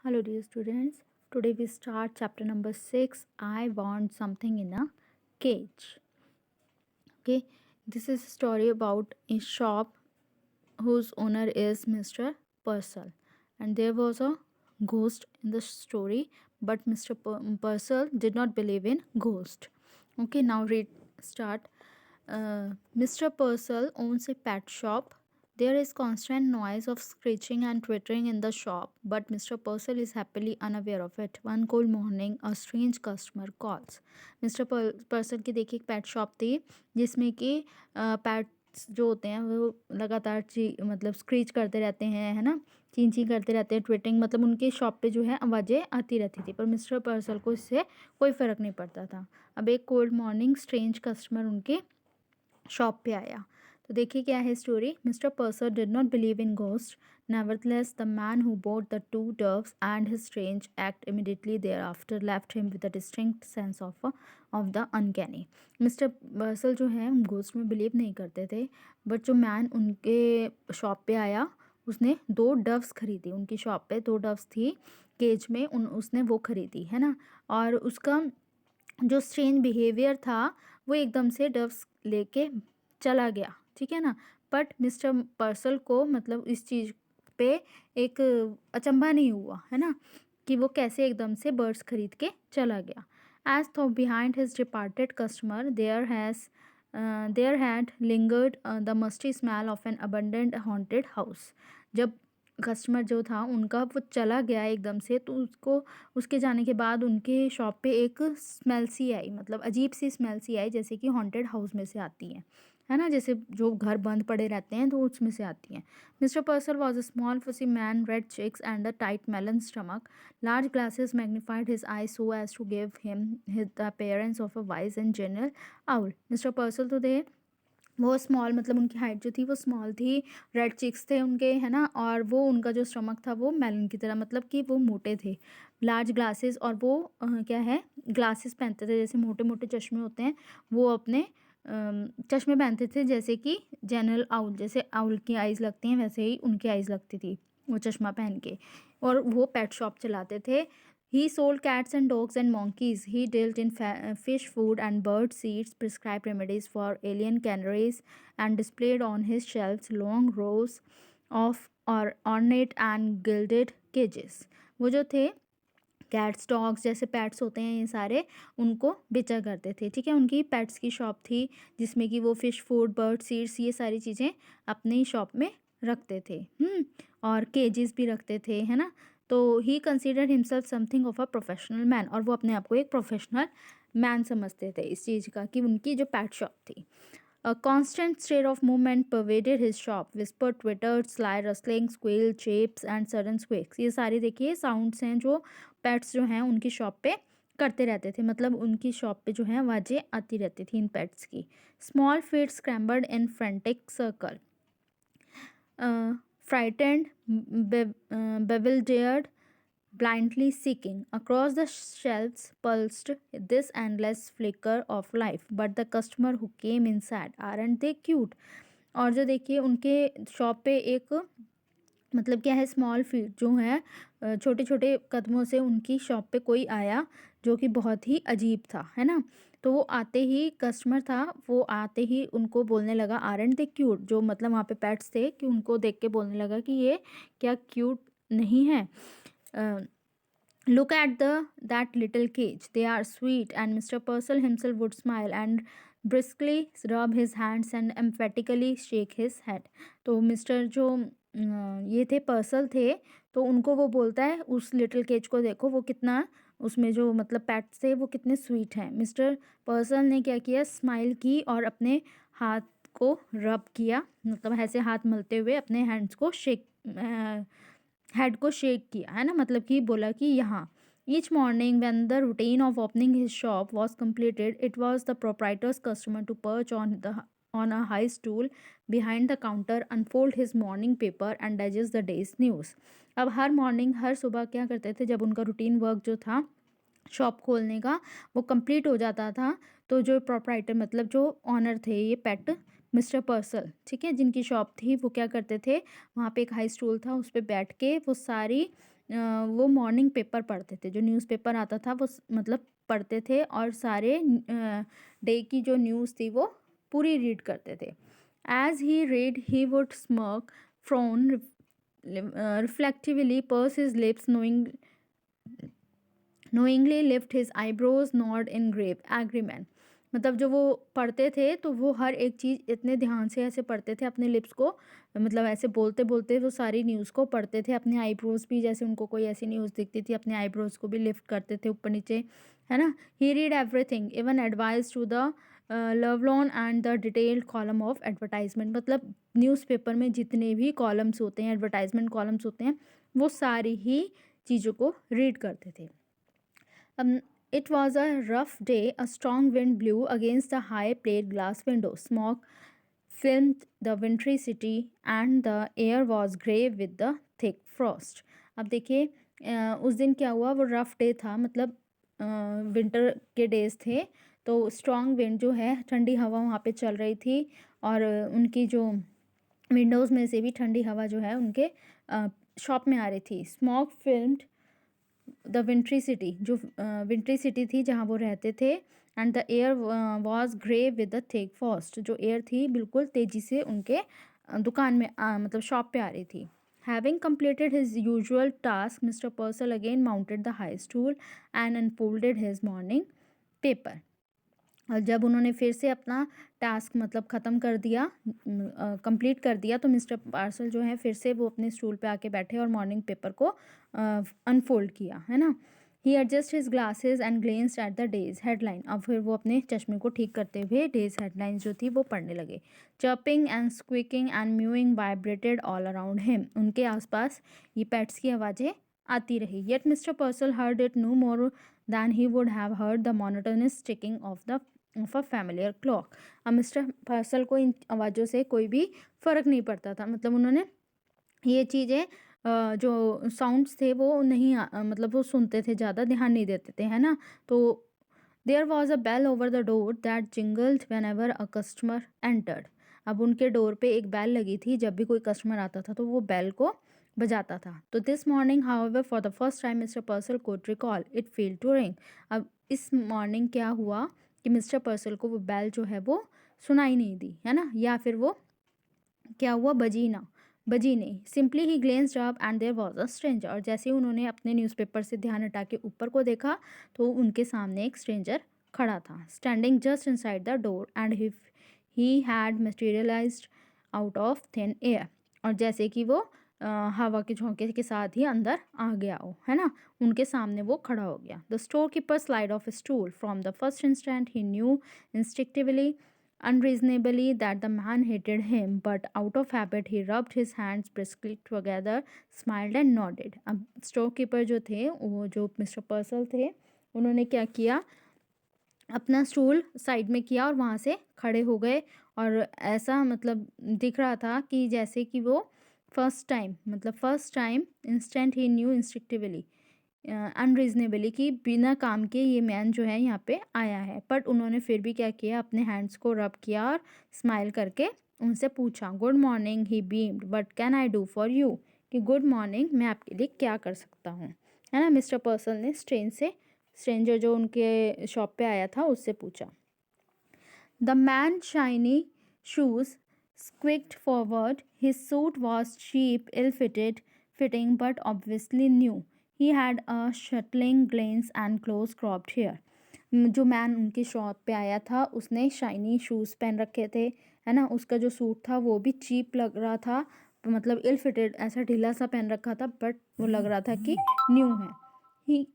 Hello, dear students. Today we start chapter number 6. I want something in a cage. Okay, this is a story about a shop whose owner is Mr. Purcell, and there was a ghost in the story, but Mr. Purcell did not believe in ghost. Okay, now read start. Mr. Purcell owns a pet shop. There is constant noise of screeching and twittering in the shop, but Mr. Purcell is happily unaware of it. One cold morning, a strange customer calls. Mister person की देखिए एक pet shop थी जिसमें कि pets जो होते हैं वो लगातार मतलब स्क्रीच करते रहते हैं, है ना, चीं चीं करते रहते हैं, ट्विटिंग, मतलब उनके शॉप पे जो है आवाज़ें आती रहती थी, पर मिस्टर पर्सल को इससे कोई फ़र्क नहीं पड़ता था. अब एक कोल्ड मॉर्निंग स्ट्रेंज कस्टमर उनके शॉप पे आया. तो देखिए क्या है story. Mister Purcell did not believe in ghost. Nevertheless, the man who bought the two doves and his strange act immediately thereafter left him with a distinct sense of the uncanny. Mister Purcell जो है ghost में believe नहीं करते थे, but जो man उनके shop पे आया उसने दो डव्स खरीदी. उनकी शॉप पे दो डव्स थी केज में, उसने वो खरीदी, है ना. और उसका जो स्ट्रेंज बिहेवियर था वो एकदम से डव्स लेके चला गया, ठीक है ना. बट मिस्टर पर्सल को मतलब इस चीज़ पे एक अचंभा नहीं हुआ, है ना, कि वो कैसे एकदम से बर्ड्स खरीद के चला गया. As though behind his departed customer there had lingered the musty smell of an abundant haunted house. जब कस्टमर जो था उनका वो चला गया एकदम से, तो उसको उसके जाने के बाद उनके शॉप पे एक स्मेल सी आई, मतलब अजीब सी स्मेल सी आई, जैसे कि हॉन्टेड हाउस में से आती है ना, जैसे जो घर बंद पड़े रहते हैं तो उसमें से आती हैं. Mister Purcell was a small fussy man, red cheeks and a tight melon stomach. Large glasses magnified his eye so as to give him the appearance of a wise and general owl. Mister Purcell तो थे वो small, मतलब उनकी height जो थी वो small थी, red chicks थे उनके, है ना, और वो उनका जो स्टमक था वो मेलन की तरह, मतलब कि वो मोटे थे. लार्ज ग्लासेस, और वो क्या है, ग्लासेस पहनते थे, जैसे मोटे मोटे चश्मे होते हैं वो अपने चश्मे पहनते थे, जैसे कि जनरल आउल, जैसे आउल की आइज़ लगती हैं वैसे ही उनकी आइज़ लगती थी वो चश्मा पहन के. और वो पेट शॉप चलाते थे. He sold cats and dogs and monkeys. He dealt in fish food and bird seeds, prescribed remedies for alien canaries, and displayed on his shelves long rows of ornate and gilded cages. वो जो थे cats dogs जैसे pets होते हैं ये सारे, उनको बेचा करते थे, ठीक है. उनकी पेट्स की शॉप थी जिसमें कि वो फ़िश फूड, बर्ड सीड्स, ये सारी चीज़ें अपनी शॉप में रखते थे. और केजेस भी रखते थे, है ना. तो he consider himself something of a professional man, और वो अपने आप को एक प्रोफेशनल मैन समझते थे इस चीज़ का, कि उनकी जो पेट शॉप थी. A constant state of movement pervaded his shop. Whispered, twittered, sly rustling, squeal, chirps and sudden squeaks. ये सारे देखिए साउंड्स हैं जो पेट्स जो हैं उनकी शॉप पे करते रहते थे, मतलब उनकी शॉप पे जो है आवाज़ें आती रहती थी इन पेट्स की. Small feet scrambled in frantic circle. Frightened, bewildered, blindly seeking. Across the shelves pulsed this endless flicker of life. But the customer who came in said, "Aren't they cute?" और जो देखिए उनके शॉप पे एक, मतलब क्या है, स्मॉल फीट जो है, छोटे छोटे कदमों से उनकी शॉप पे कोई आया जो कि बहुत ही अजीब था, है ना. तो वो आते ही, कस्टमर था, वो आते ही उनको बोलने लगा आरंट दे क्यूट, जो मतलब वहाँ पे पेट्स थे, कि उनको देख के बोलने लगा कि ये क्या क्यूट नहीं है. Look at that little cage. They are sweet. And Mr. Purcell himself would smile and briskly rub his hands and emphatically shake his head. तो मिस्टर जो ये थे, पर्सल थे, तो उनको वो बोलता है उस लिटिल केज को देखो वो कितना, उसमें जो मतलब पेट्स थे वो कितने स्वीट हैं. मिस्टर पर्सल ने क्या किया, स्माइल की और अपने हाथ को रब किया, मतलब ऐसे हाथ मलते हुए अपने हैंड्स को हेड को शेक किया, है ना, मतलब कि बोला कि यहाँ. Each morning when the routine of opening his shop was completed, it was the proprietor's customer to perch on a high stool behind the counter, unfold his morning paper and digest the day's news. अब हर morning, हर सुबह क्या करते थे, जब उनका routine work जो था shop खोलने का वो कंप्लीट हो जाता था, तो जो प्रोप्राइटर, मतलब जो ऑनर थे ये पेट मिस्टर पर्सल, ठीक है, जिनकी शॉप थी, वो क्या करते थे, वहाँ पे एक हाई स्टूल था, उस पर बैठ के वो सारी वो मॉर्निंग पेपर पढ़ते थे, जो न्यूज़पेपर आता था वो मतलब पढ़ते थे और सारे डे की जो न्यूज़ थी वो पूरी रीड करते थे. As he read he would smirk, frown, reflectively purse his lips, knowingly lift his eyebrows, nod in grave agreement. मतलब जो वो पढ़ते थे तो वो हर एक चीज़ इतने ध्यान से ऐसे पढ़ते थे अपने लिप्स को, मतलब ऐसे बोलते बोलते वो सारी न्यूज़ को पढ़ते थे. अपने आईब्रोज भी, जैसे उनको कोई ऐसी न्यूज़ दिखती थी अपने आईब्रोज को भी लिफ्ट करते थे ऊपर नीचे, है ना. He read everything, even advice to the lovelorn and the detailed column of advertisement. मतलब न्यूज़पेपर में जितने भी कॉलम्स होते हैं, एडवर्टाइजमेंट कॉलम्स होते हैं, वो सारी ही चीज़ों को रीड करते थे. It was a rough day. A strong wind blew against the high plate glass window. Smoke filmed the wintry city and the air was grey with the thick frost. अब देखिए उस दिन क्या हुआ, वो रफ डे था, मतलब winter के डेज थे. तो स्ट्रॉन्ग विंड जो है, ठंडी हवा वहाँ पे चल रही थी और उनकी जो विंडोज़ में से भी ठंडी हवा जो है उनके शॉप में आ रही थी. Smoke filmed the wintry city, जो विंट्री सिटी थी जहाँ वो रहते थे. And the air was grey with the thick frost, जो एयर थी बिल्कुल तेज़ी से उनके दुकान में मतलब शॉप पे आ रही थी. Having completed his usual task, Mr. Purcell again mounted the high stool and unfolded his morning paper. और जब उन्होंने फिर से अपना टास्क मतलब ख़त्म कर दिया, कंप्लीट कर दिया, तो मिस्टर पार्सल जो है फिर से वो अपने स्टूल पे आके बैठे और मॉर्निंग पेपर को अनफोल्ड किया, है ना. He adjust his glasses and glanced at the day's headline. अब फिर वो अपने चश्मे को ठीक करते हुए डेज हेडलाइंस जो थी वो पढ़ने लगे. Chirping and squeaking and mewing vibrated all around him. उनके आसपास ये पेट्स की आवाज़ें आती रही. Yet mister Purcell heard it no more than he would have heard the monotonous ticking of a familiar clock. अब मिस्टर पर्सल को इन आवाज़ों से कोई भी फ़र्क नहीं पड़ता था. मतलब उन्होंने ये चीज़ें जो साउंड्स थे वो नहीं मतलब वो सुनते थे, ज़्यादा ध्यान नहीं देते थे, है ना. तो there was a bell over the door that jingled whenever a customer entered. अब उनके डोर पे एक बेल लगी थी, जब भी कोई कस्टमर आता था तो वो बेल को बजाता था. तो this morning however for the first time mister Purcell could recall it failed to ring. अब इस मॉर्निंग क्या हुआ कि मिस्टर पर्सल को वो बेल जो है वो सुनाई नहीं दी, है ना, या फिर वो क्या हुआ, बजी नहीं. Simply he glanced up and there was a stranger. और जैसे ही उन्होंने अपने न्यूज़पेपर से ध्यान हटा के ऊपर को देखा तो उनके सामने एक स्ट्रेंजर खड़ा था, standing just inside the door and he had materialized out of thin air. और जैसे कि वो हवा के झोंके के साथ ही अंदर आ गया हो, है ना, उनके सामने वो खड़ा हो गया. The storekeeper slide off stool. From the first instant he knew instinctively unreasonably that the man hated him, but out of habit he rubbed his hands briskly together, smiled and nodded. अब store keeper जो थे, वो जो mister पर्सल थे, उन्होंने क्या किया, अपना स्टूल साइड में किया और वहाँ से खड़े हो गए. और ऐसा मतलब दिख रहा था कि जैसे कि वो first time instant he knew इंस्टिक्टिवली unreasonably कि बिना काम के ये मैन जो है यहाँ पे आया है. बट उन्होंने फिर भी क्या किया, अपने हैंड्स को रब किया और स्माइल करके उनसे पूछा. Good morning, he beamed, but can I do for you. कि गुड मॉर्निंग, मैं आपके लिए क्या कर सकता हूँ, है ना. मिस्टर पर्सल ने स्ट्रेंजर जो उनके शॉप पे आया था उससे पूछा. The man shiny shoes squeaked forward. His suit was cheap, fitting, but obviously new. He had a shuttling glance and close cropped hair. जो मैन उनकी शॉप पे आया था उसने शाइनी शूज़ पहन रखे थे, है ना. उसका जो सूट था वो भी चीप लग रहा था, मतलब इल फिटेड, ऐसा ढीला सा पहन रखा था, बट वो लग रहा था कि न्यू है. He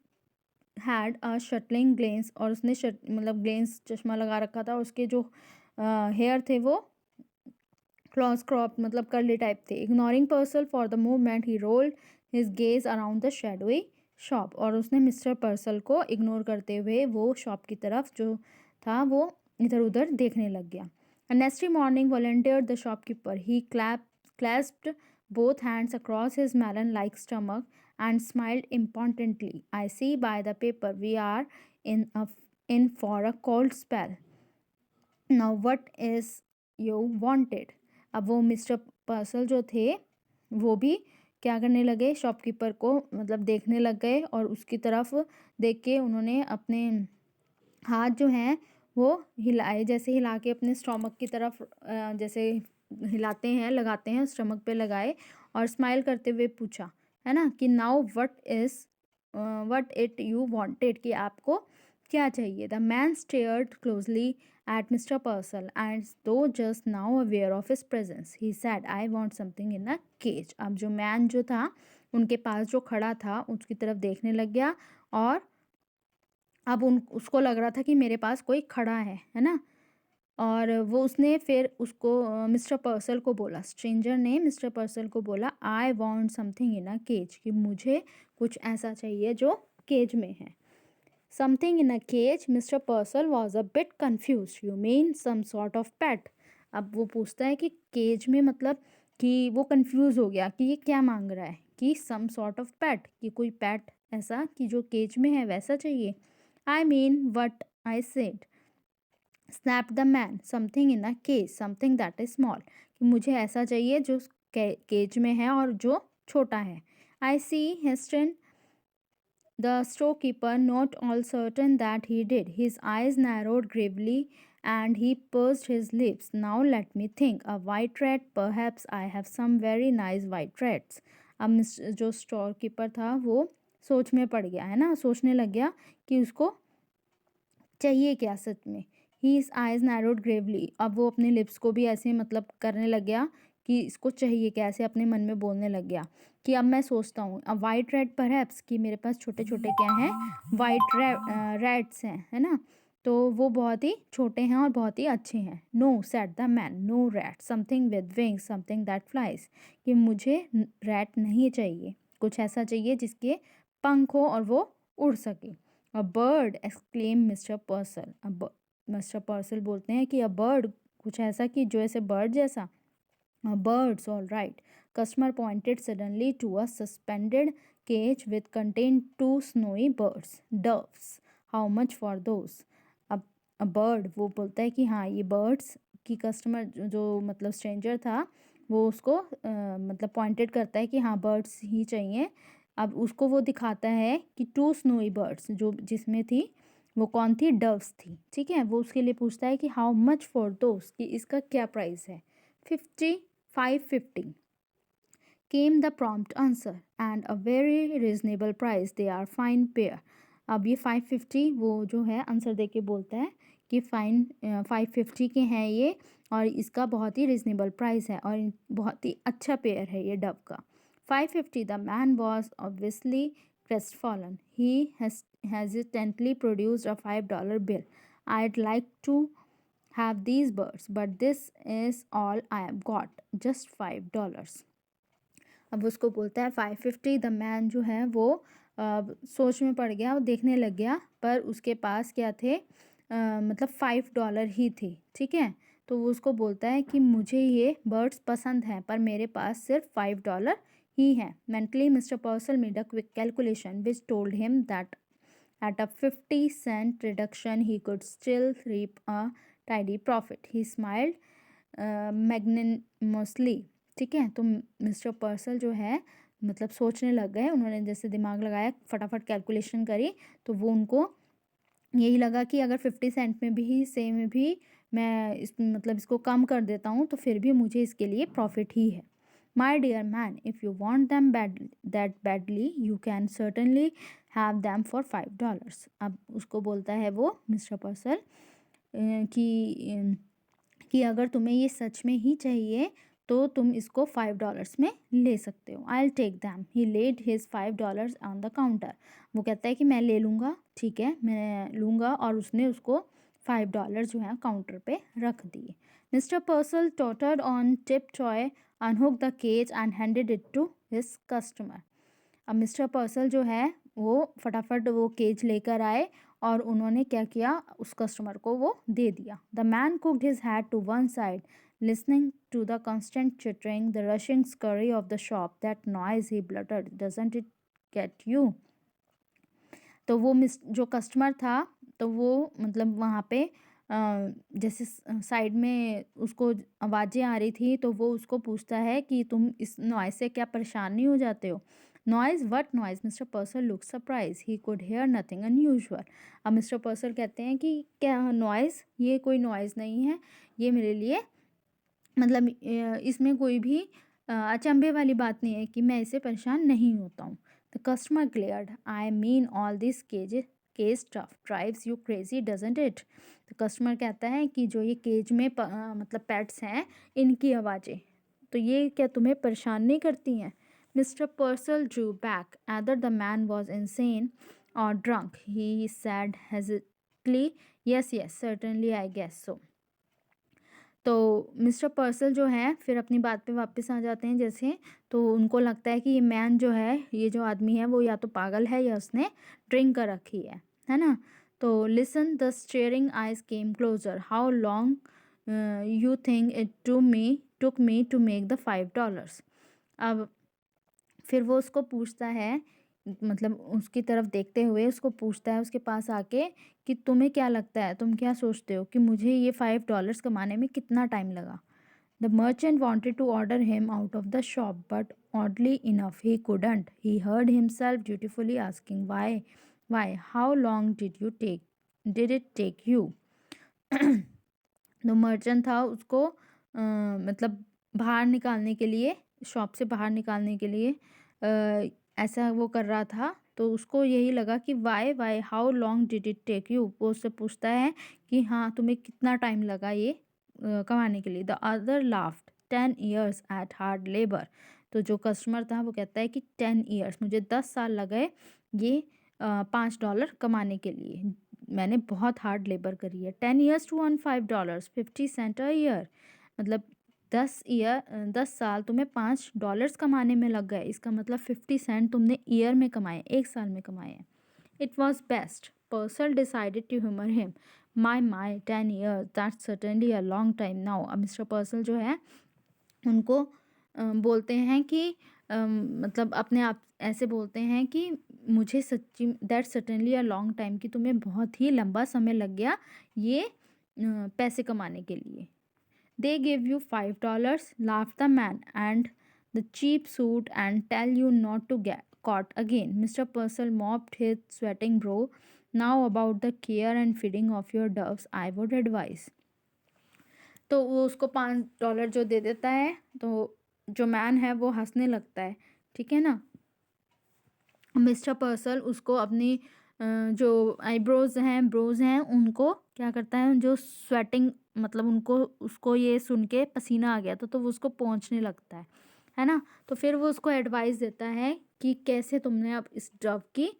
had a shuttling glens. और उसने मतलब ग्लेंस चश्मा लगा रखा था. उसके जो हेयर थे वो क्लॉज क्रॉप मतलब कर्ली टाइप थे. Ignoring पर्सल for the moment he rolled his gaze around the shadowy shop. और उसने मिस्टर पर्सल को इग्नोर करते हुए वो शॉप की तरफ जो था वो इधर उधर देखने लग गया. A nasty morning volunteered the shopkeeper. He clasped both hands across his melon-like stomach and smiled impotently. I see by the paper we are in for a cold spell. Now what is you wanted? अब वो mister Purcell जो थे वो भी क्या करने लगे, shopkeeper को मतलब देखने लग गए और उसकी तरफ देख के उन्होंने अपने हाथ जो हैं वो हिलाए, जैसे हिला के अपने स्टमक की तरफ जैसे हिलाते हैं, लगाते हैं, स्टमक पे लगाए और स्माइल करते हुए पूछा, है ना, कि now what it you wanted, कि आपको क्या चाहिए। The man stared closely at mister Purcell and though just now aware of his presence he said I want something in a cage. अब जो मैन जो था उनके पास जो खड़ा था उसकी तरफ देखने लग गया और अब उसको लग रहा था कि मेरे पास कोई खड़ा है ना। और वो उसने फिर उसको मिस्टर पर्सल को बोला, स्ट्रेंजर ने मिस्टर पर्सल को बोला, I want something in a cage, कि मुझे कुछ ऐसा चाहिए जो केज में है। Something in a cage, mister Purcell was a bit confuse, you mean some sort of pet. अब वो पूछता है कि केज में मतलब, कि वो कंफ्यूज हो गया कि ये क्या मांग रहा है, कि सम सॉर्ट ऑफ पेट, कि कोई पेट ऐसा कि जो केज में है वैसा चाहिए। I mean what I said, snap the man, something in a cage something that is small, कि मुझे ऐसा चाहिए जो केज में है और जो छोटा है। आई सी hasten the storekeeper, not all certain that he did. His eyes narrowed gravely and he pursed his lips. Now let me think. A white rat? Perhaps I have some very nice white rats. अब जो store keeper था वो सोच में पड़ गया, है ना, सोचने लग गया कि उसको चाहिए क्या सच में। हीज आइज नैरोड ग्रेवली, अब वो अपने लिप्स को भी ऐसे मतलब करने लग गया कि इसको चाहिए क्या, ऐसे अपने मन में बोलने लग गया कि अब मैं सोचता हूँ। अब वाइट रेड परहैप्स, कि मेरे पास छोटे छोटे क्या हैं, वाइट रैट्स हैं, है ना, तो वो बहुत ही छोटे हैं और बहुत ही अच्छे हैं। No said the man, no rat, something with wings, something that flies, कि मुझे रैट नहीं चाहिए, कुछ ऐसा चाहिए जिसके पंख हो और वो उड़ सके। A bird, exclaim mister पर्सल। अब मिस्टर पर्सल बोलते हैं कि अ बर्ड, कुछ ऐसा कि जो ऐसे बर्ड जैसा। A birds, all right. Customer pointed suddenly to a suspended cage with content to snowy birds, doves, how much for those. अब अ बर्ड, वो बोलता है कि हाँ ये बर्ड्स, की कस्टमर जो मतलब स्ट्रेंजर था वो उसको मतलब पॉइंटेड करता है कि हाँ बर्ड्स ही चाहिए। अब उसको वो दिखाता है कि टू स्नोई बर्ड्स, जो जिसमें थी वो कौन थी, डव्स थी, ठीक है। वो उसके लिए पूछता है कि हाउ मच फॉर दोस, कि इसका क्या प्राइस है। 50, 550 came the prompt answer and a very reasonable price, they are fine pair. अब ये 550 वो जो है आंसर दे के बोलता है कि 550 के हैं ये और इसका बहुत ही रिजनेबल प्राइस है और बहुत ही अच्छा पेयर है ये डव का। 550, the man was obviously crestfallen. He hesitantly produced a $5 bill. I'd like to have these birds, but this is all I have got, just $5. अब उसको बोलता है 550। द मैन जो है वो सोच में पड़ गया, वो देखने लग गया, पर उसके पास क्या थे, मतलब $5 ही थे, ठीक है। तो वो उसको बोलता है कि मुझे ये बर्ड्स पसंद हैं पर मेरे पास सिर्फ $5 ही हैं। Mentally mister पर्सल made a quick calculation which told him that at a 50-cent reduction he could still reap a tidy profit. He smiled magnanimously, ठीक है। तो मिस्टर पर्सल जो है मतलब सोचने लग गए, उन्होंने जैसे दिमाग लगाया, फटाफट कैलकुलेशन करी, तो वो उनको यही लगा कि अगर 50 सेंट में भी से में भी मैं इस मतलब इसको कम कर देता हूँ तो फिर भी मुझे इसके लिए प्रॉफिट ही है। My dear man, if you want them that badly you can certainly have them for $5। अब उसको बोलता है वो मिस्टर पर्सल कि अगर तुम्हें ये सच में ही चाहिए तो तुम इसको $5 में ले सकते हो। I will take them. He laid his $5 on the counter. वो कहता है कि मैं ले लूँगा, ठीक है मैं लूँगा, और उसने उसको $5 जो है काउंटर पे रख दिए। Mister Purcell tottered on tiptoe, unhook the cage and handed it to his customer. अब मिस्टर पर्सल जो है वो फटाफट वो केज लेकर आए और उन्होंने क्या किया, उस कस्टमर को वो दे दिया। The man cocked his head to one side listening to the constant chittering, the rushing scurry of the shop. That noise, he bluttered, doesn't it get you? तो वो जो कस्टमर था तो वो मतलब वहाँ पे जैसे साइड में उसको आवाज़ें आ रही थी, तो वो उसको पूछता है कि तुम इस नॉइज़ से क्या परेशान नहीं हो जाते हो? Noise, what noise? Mister person look surprise, he could hear nothing unusual. अब मिस्टर पर्सन कहते हैं कि क्या नॉइज़? ये कोई नॉइज़ नहीं है, ये मेरे लिए मतलब इसमें कोई भी अचंभे वाली बात नहीं है कि मैं इससे परेशान नहीं होता हूँ। The customer glared, I mean all this cage stuff drives you crazy doesn't it? तो कस्टमर कहता है कि जो ये केज में मतलब पेट्स हैं, इनकी आवाज़ें, तो ये क्या तुम्हें परेशान नहीं करती हैं? Mister पर्सल Drew back, either the man was insane और drunk, he said hesitantly, yes yes certainly I guess so। तो मिस्टर पर्सल जो है फिर अपनी बात पे वापस आ जाते हैं जैसे, तो उनको लगता है कि ये मैन जो है, ये जो आदमी है, वो या तो पागल है या उसने ड्रिंक कर रखी है ना? तो listen, the staring eyes came closer, how long you think it took me to make the $5। अब फिर वो उसको पूछता है, मतलब उसकी तरफ देखते हुए उसको पूछता है उसके पास आके कि तुम्हें क्या लगता है, तुम क्या सोचते हो कि मुझे ये $5 कमाने में कितना टाइम लगा? The merchant wanted to order him out of the shop, but oddly enough he couldn't. He heard himself dutifully asking, why, how long did it take you? जो मर्चेंट था उसको मतलब बाहर निकालने के लिए, शॉप से बाहर निकालने के लिए ऐसा वो कर रहा था, तो उसको यही लगा कि why how long did it take you? वो उससे पूछता है कि हाँ, तुम्हें कितना टाइम लगा ये कमाने के लिए? The other laughed, 10 years at hard labour. तो जो कस्टमर था वो कहता है कि 10 years, मुझे 10 साल लगे ये $5 कमाने के लिए, मैंने बहुत हार्ड लेबर करी है। 10 years to earn $5, 50 cents a year, मतलब 10 साल तुम्हें $5 कमाने में लग गए, इसका मतलब 50 सेंट तुमने ईयर में कमाए, एक साल में कमाए हैं। It was best, Purcell decided to humour him, my 10 years, that's certainly a long time now. अब मिस्टर पर्सल जो है उनको बोलते हैं कि मतलब अपने आप ऐसे बोलते हैं कि मुझे सच्ची, that certainly a long time, कि तुम्हें बहुत ही लंबा समय लग गया ये पैसे कमाने के लिए। They give you $5, laughed the man, and the cheap suit, and tell you not to get caught again. Mr. Purcell mopped his sweating brow. Now about the care and feeding of your doves, I would advise. तो वो उसको $5 जो दे देता है, तो जो man है वो हंसने लगता है, ठीक है ना? मिस्टर पर्सल उसको अपनी जो आईब्रोज हैं, ब्रोज हैं, उनको क्या करता है, जो स्वेटिंग, मतलब उनको, उसको ये सुन के पसीना आ गया था, तो वो उसको पोंछने लगता है ना? तो फिर वो उसको एडवाइस देता है कि कैसे तुमने अब इस डव की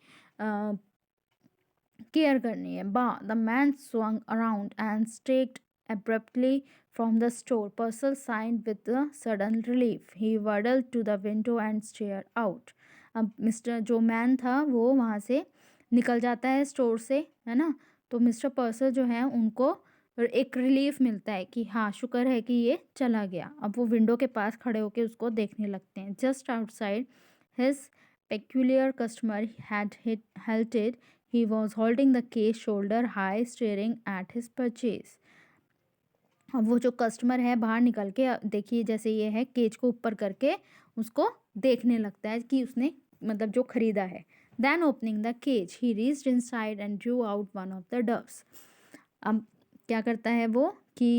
केयर करनी है। बा the man swung around and stalked abruptly from the store. Purcell sighed with a sudden relief. He waddled to the window and stared out. अब मिस्टर जो मैन था वो वहाँ से निकल जाता है स्टोर से, है ना? तो मिस्टर पर्सल जो है उनको एक रिलीफ मिलता है कि हाँ, शुक्र है कि ये चला गया। अब वो विंडो के पास खड़े होकर उसको देखने लगते हैं। Just outside his peculiar customer had halted. He was holding the case shoulder high, staring at his purchase. अब वो जो कस्टमर है बाहर निकल के, देखिए जैसे ये है, केज को ऊपर करके उसको देखने लगता है कि उसने मतलब जो खरीदा है। Then opening the cage, he reached inside and drew out one of the doves. अब क्या करता है वो कि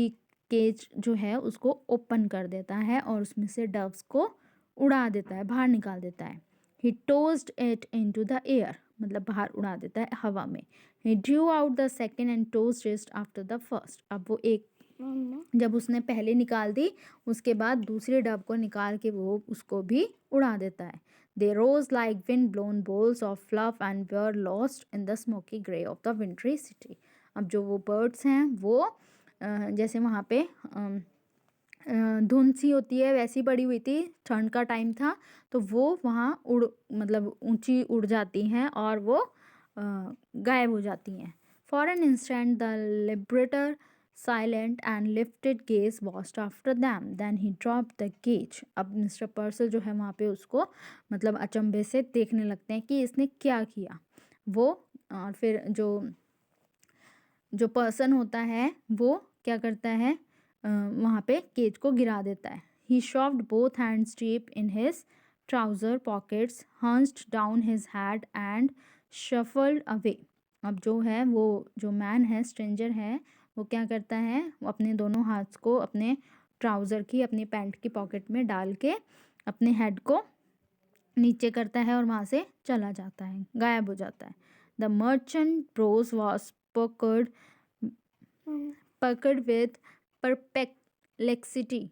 केज जो है उसको ओपन कर देता है और उसमें से डव्स को उड़ा देता है, बाहर निकाल देता है। He tossed it into the air, मतलब बाहर उड़ा देता है हवा में। He drew out the second and tossed it after the first. अब वो एक, जब उसने पहले निकाल दी, उसके बाद दूसरे डब को निकाल के वो उसको भी उड़ा देता है। They rose like wind-blown balls of fluff and were lost in the smoky grey of the wintry city. अब जो वो बर्ड्स हैं वो जैसे वहाँ पे धुंध सी होती है वैसी पड़ी हुई थी, ठंड का टाइम था, तो वो वहाँ मतलब ऊंची उड़ जाती हैं और वो गायब हो जाती हैं। For an instant the liberator silent and lifted gaze watched after them, then he drop the cage. अब मिस्टर पर्सल जो है वहाँ पे उसको मतलब अचंभे से देखने लगते हैं कि इसने क्या किया वो। और फिर जो जो पर्सन होता है वो क्या करता है, वहाँ पे केज को गिरा देता है. ही shoved both hands deep in his trouser pockets, hunched down his head and shuffled away. अब जो है वो जो मैन है, स्ट्रेंजर है, वो क्या करता है, वो अपने दोनों हाथ को अपने ट्राउज़र की, अपनी पैंट की पॉकेट में डाल के अपने हेड को नीचे करता है और वहाँ से चला जाता है, गायब हो जाता है. The merchant Bros was puckered with perplexity.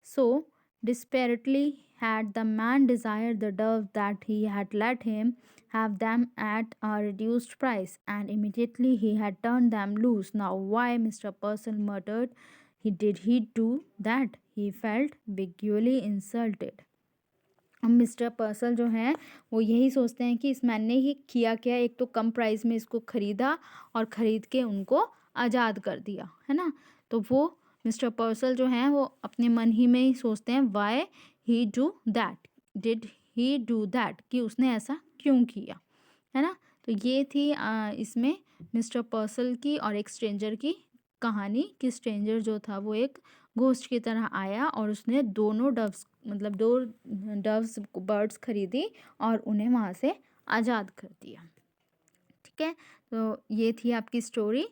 So desperately had the man desired the doves that he had let him have them at a reduced price, and immediately he had turned them loose. Now, why Mr. Purcell muttered, did he do that? He felt bigly insulted. अब mister Purcell जो हैं वो यही सोचते हैं कि इस man ने ही किया क्या, एक तो कम प्राइस में इसको ख़रीदा और ख़रीद के उनको आज़ाद कर दिया, है ना. तो वो मिस्टर पर्सल जो हैं वो अपने मन ही में ही सोचते हैं why he do that, did he do that, कि उसने ऐसा क्यों किया, है ना. तो ये थी इसमें मिस्टर पर्सल की और एक स्ट्रेंजर की कहानी, कि स्ट्रेंजर जो था वो एक घोस्ट की तरह आया और उसने दोनों डव्स, मतलब दो डव्स बर्ड्स खरीदी और उन्हें वहाँ से आज़ाद कर दिया. ठीक है, तो ये थी आपकी स्टोरी.